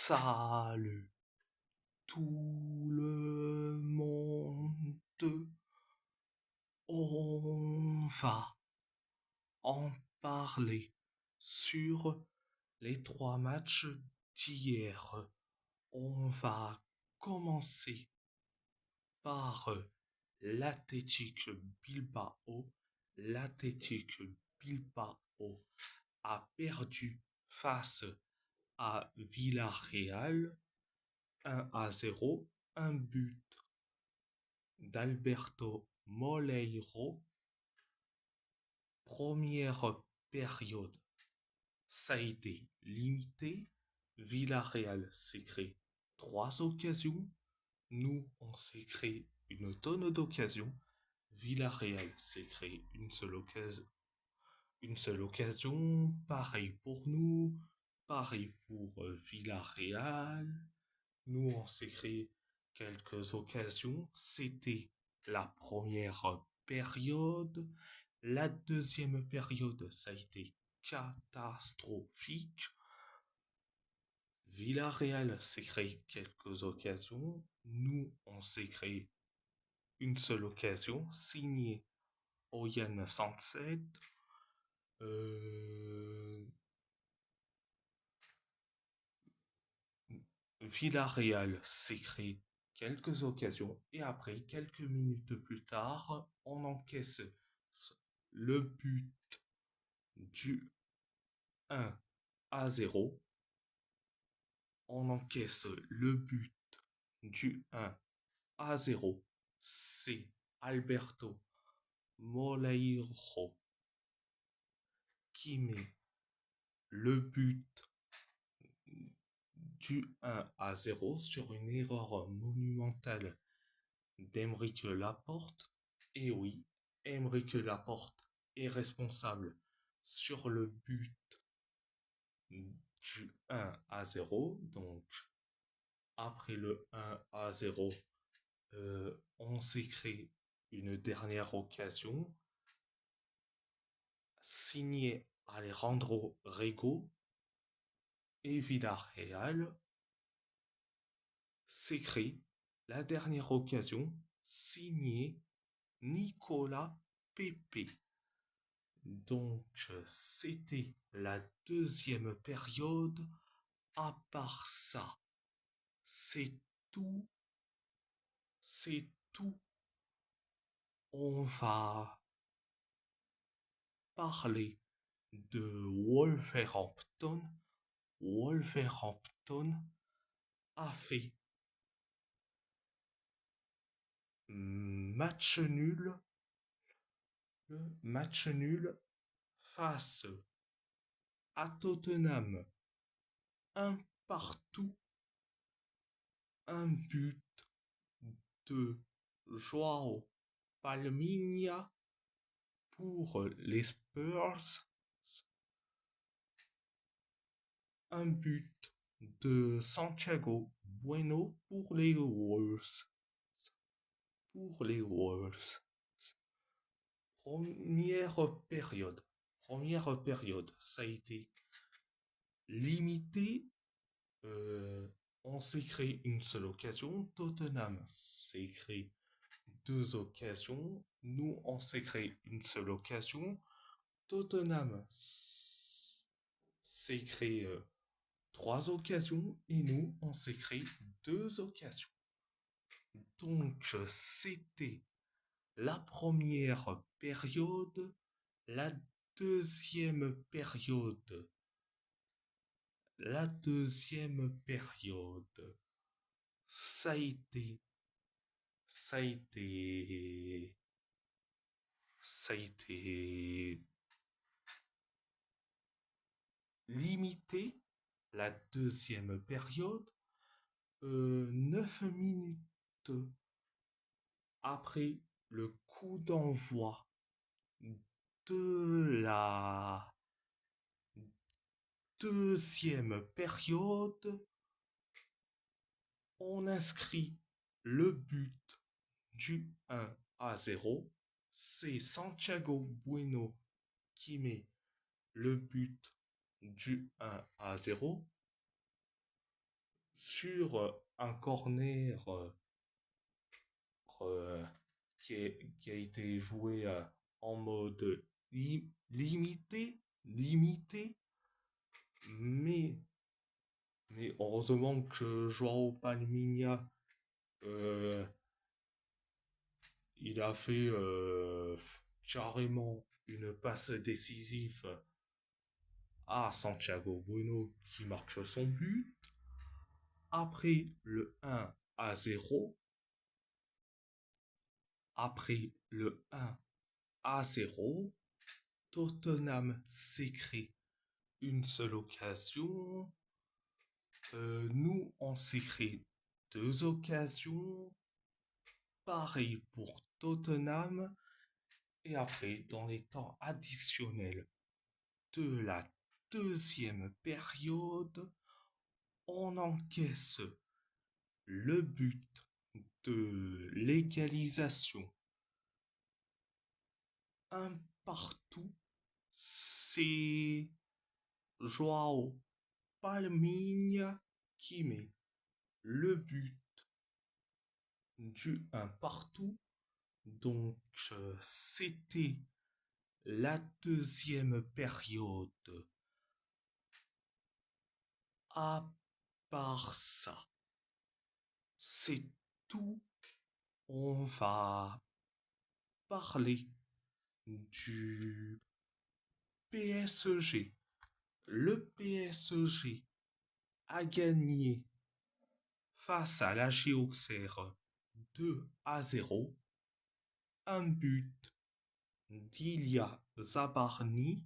Salut tout le monde, on va en parler sur les trois matchs d'hier. On va commencer par l'Athletic Bilbao. L'Athletic Bilbao a perdu face à Villarreal 1-0, un but d'Alberto Moleiro. Première période, ça a été limité. Villarreal s'est créé trois occasions. Nous, on s'est créé une tonne d'occasions. Villarreal s'est créé une seule occasion. Une seule occasion. Pareil pour nous. Pareil pour Villarreal. Nous, on s'est créé quelques occasions. C'était la première période. La deuxième période, ça a été catastrophique. Villarreal s'est créé quelques occasions. Nous, on s'est créé une seule occasion, signée Oyan 107. Villarreal s'est créé quelques occasions et après, quelques minutes plus tard, on encaisse le but du 1-0. On encaisse le but du 1-0. C'est Alberto Moleiro qui met le but du 1-0 sur une erreur monumentale d'Aymeric Laporte. Et oui, Aymeric Laporte est responsable sur le but du 1-0. Donc, après le 1-0, on s'est créé une dernière occasion signée Alejandro Rego et Villarreal s'est créé la dernière occasion signée Nicolas Pepe. Donc, c'était la deuxième période. À part ça, c'est tout. C'est tout. On va parler de Wolverhampton. Wolverhampton a fait match nul. Match nul face à Tottenham. Un partout. Un but de Joao Palminha pour les Spurs. Un but de Santiago Bueno pour les Wolves. Pour les Wolves. Première période. Première période, ça a été limité. On s'est créé une seule occasion. Tottenham s'est créé deux occasions. Nous, on s'est créé une seule occasion. Tottenham s'est créé trois occasions et nous, on s'est créé deux occasions. Donc, c'était la première période. La deuxième période. La deuxième période. Ça a été. Ça a été. Ça a été limité. La deuxième période. 9 minutes après le coup d'envoi de la deuxième période, on inscrit le but du 1-0. C'est Santiago Bueno qui met le but du 1-0. sur un corner euh, qui a été joué en mode limité, mais, mais heureusement que Joao Palhinha, euh, il a fait carrément une passe décisive à Santiago Bueno qui marque son but. Après le 1-0, après le 1-0, Tottenham s'est créé une seule occasion. Nous, on s'est créé deux occasions. Pareil pour Tottenham. Et après, dans les temps additionnels de la deuxième période, on encaisse le but de l'égalisation. Un partout, c'est Joao Palhinha qui met le but du un partout. Donc, c'était la deuxième période. À part ça, c'est tout. On va parler du PSG. Le PSG a gagné face à la Auxerre 2-0. Un but d'Ilya Zabarny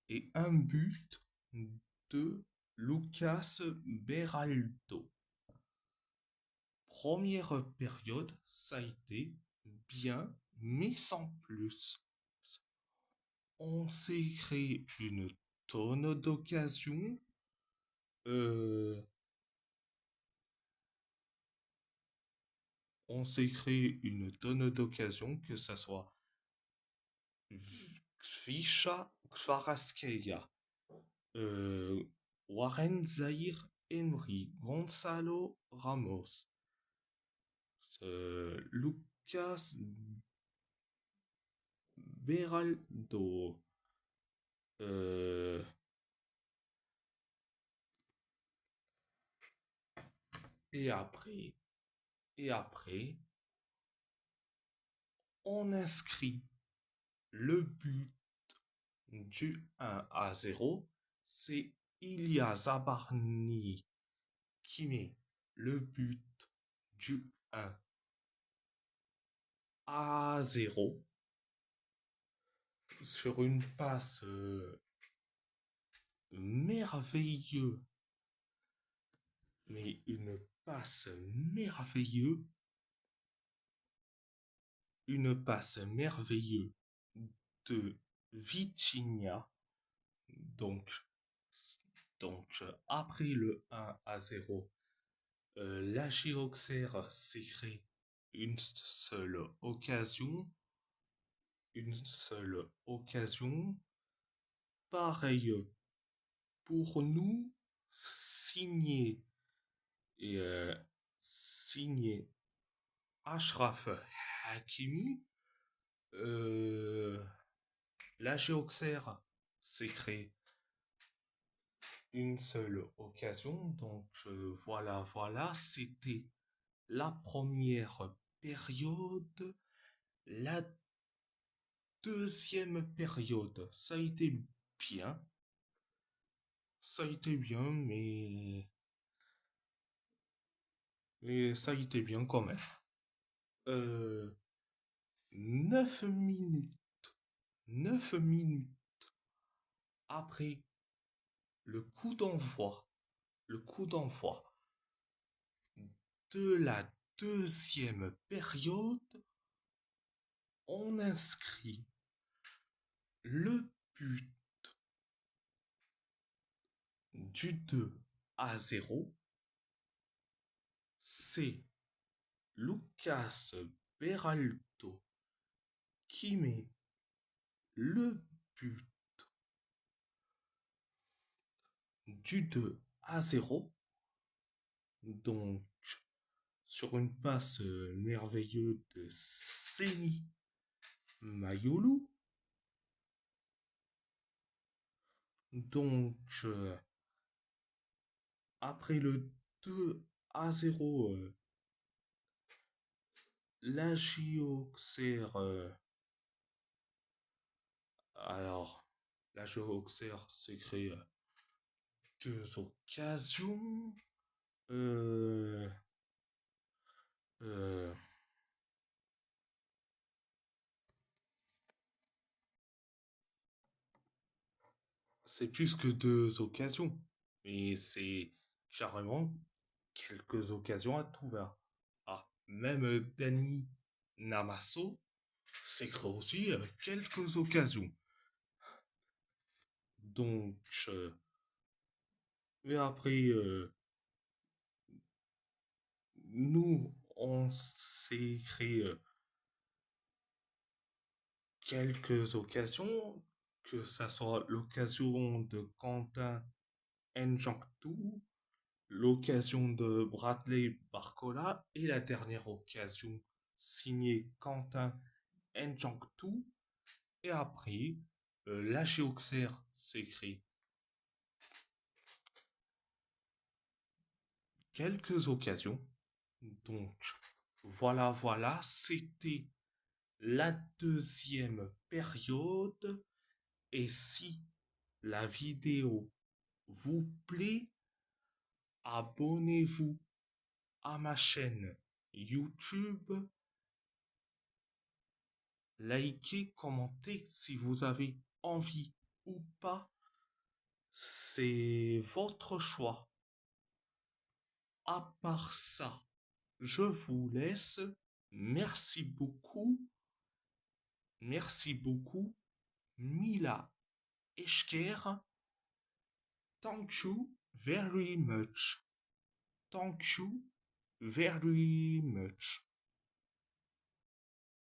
et un but de Lucas Beraldo. Première période, ça a été bien, mais sans plus. On s'est créé une tonne d'occasions. Euh, on s'est créé une tonne d'occasions, que ce soit Kvisha Kvaratskhelia, euh, Warren Zahir Emery, Gonzalo Ramos, Lucas Beraldo, euh, et après, et après, on inscrit le but du 1-0. C'est Ilya Zabarny qui met le but du 1-0 sur une passe merveilleuse, mais une passe merveilleuse, une passe merveilleuse de Vitinha. Donc, après le 1-0, la Auxerre s'est créé une seule occasion. Une seule occasion. Pareil pour nous, signé et signé Ashraf Hakimi. Euh, la Auxerre s'est créé une seule occasion. Donc voilà, c'était la première période. La deuxième période, ça a été bien. Ça a été bien, mais ça a été bien quand même. Euh, 9 minutes, 9 minutes après le coup d'envoi, le coup d'envoi de la deuxième période, on inscrit le but du 2-0. C'est Lucas Beraldo qui met le but du 2-0. Donc, sur une passe merveilleuse de Seni Mayulu. Donc, après le 2-0, la Auxerre. Alors, la Auxerre s'est créé deux occasions. Euh, euh, c'est plus que deux occasions, mais c'est carrément quelques occasions à tout va. Ah, même Dani Namasso s'est créé aussi quelques occasions. Donc, et après, nous, on s'est créé quelques occasions, que ça soit l'occasion de Quentin Njanktou, l'occasion de Bradley Barcola et la dernière occasion signée Quentin Njanktou. Et après, la Auxerre s'écrit quelques occasions. Donc, voilà, c'était la deuxième période. Et si la vidéo vous plaît, abonnez-vous à ma chaîne YouTube, likez, commentez si vous avez envie ou pas. C'est votre choix. À part ça, je vous laisse. Merci beaucoup. Merci beaucoup. Mila Eşker. Thank you very much. Thank you very much.